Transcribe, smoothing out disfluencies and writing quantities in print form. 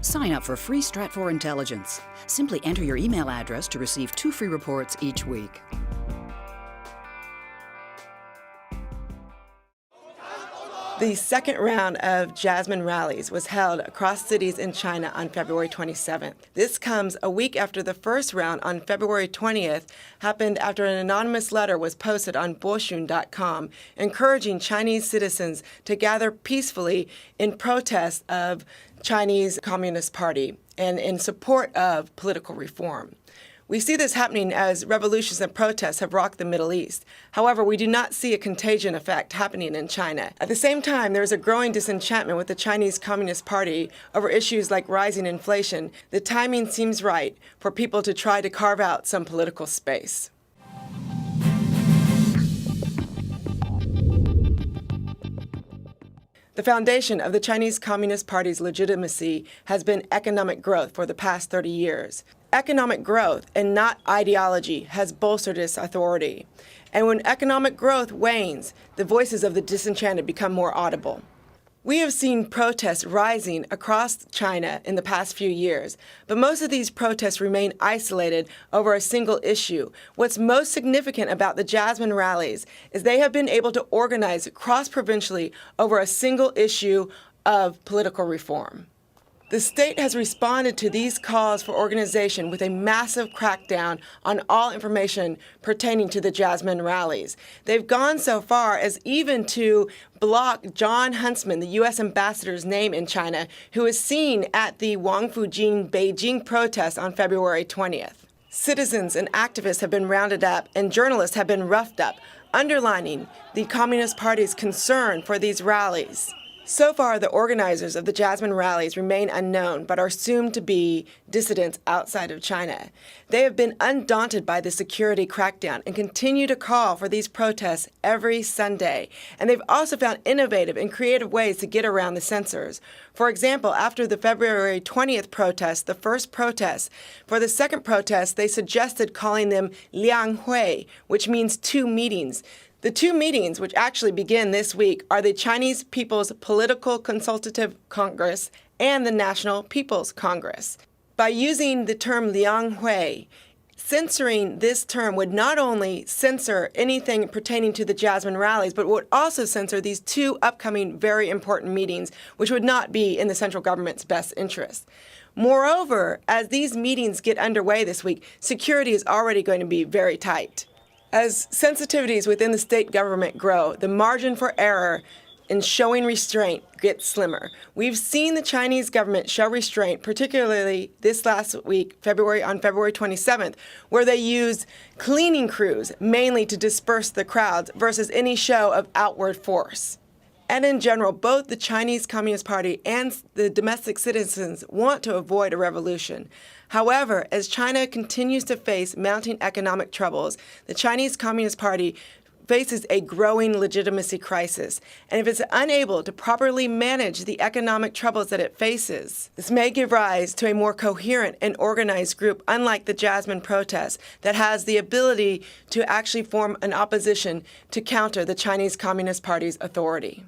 Sign up for free Stratfor intelligence. Simply enter your email address to receive 2 free reports each week. The second round of Jasmine rallies was held across cities in China on February 27th. This comes a week after the first round on February 20th happened after an anonymous letter was posted on boxun.com encouraging Chinese citizens to gather peacefully in protest of Chinese Communist Party and in support of political reform. We see this happening as revolutions and protests have rocked the Middle East. However, we do not see a contagion effect happening in China. At the same time, there is a growing disenchantment with the Chinese Communist Party over issues like rising inflation. The timing seems right for people to try to carve out some political space. The foundation of the Chinese Communist Party's legitimacy has been economic growth for the past 30 years. Economic growth and not ideology has bolstered its authority. And when economic growth wanes, the voices of the disenchanted become more audible. We have seen protests rising across China in the past few years, but most of these protests remain isolated over a single issue. What's most significant about the Jasmine rallies is they have been able to organize cross-provincially over a single issue of political reform. The state has responded to these calls for organization with a massive crackdown on all information pertaining to the Jasmine rallies. They've gone so far as even to block John Huntsman, the U.S. ambassador's name in China, who is seen at the Wang Fujin Beijing protest on February 20th. Citizens and activists have been rounded up and journalists have been roughed up, underlining the Communist Party's concern for these rallies. So far, the organizers of the Jasmine rallies remain unknown, but are assumed to be dissidents outside of China. They have been undaunted by the security crackdown and continue to call for these protests every Sunday. And they've also found innovative and creative ways to get around the censors. For example, after the February 20th protest, the first protest, for the second protest, they suggested calling them Liang Hui, which means 2 meetings. The 2 meetings, which actually begin this week, are the Chinese People's Political Consultative Congress and the National People's Congress. By using the term Liang Hui, censoring this term would not only censor anything pertaining to the Jasmine rallies, but would also censor these 2 upcoming very important meetings, which would not be in the central government's best interest. Moreover, as these meetings get underway this week, security is already going to be very tight. As sensitivities within the state government grow, the margin for error in showing restraint gets slimmer. We've seen the Chinese government show restraint, particularly this last week, on February 27th, where they used cleaning crews mainly to disperse the crowds versus any show of outward force. And in general, both the Chinese Communist Party and the domestic citizens want to avoid a revolution. However, as China continues to face mounting economic troubles, the Chinese Communist Party faces a growing legitimacy crisis. And if it's unable to properly manage the economic troubles that it faces, this may give rise to a more coherent and organized group, unlike the Jasmine protests, that has the ability to actually form an opposition to counter the Chinese Communist Party's authority.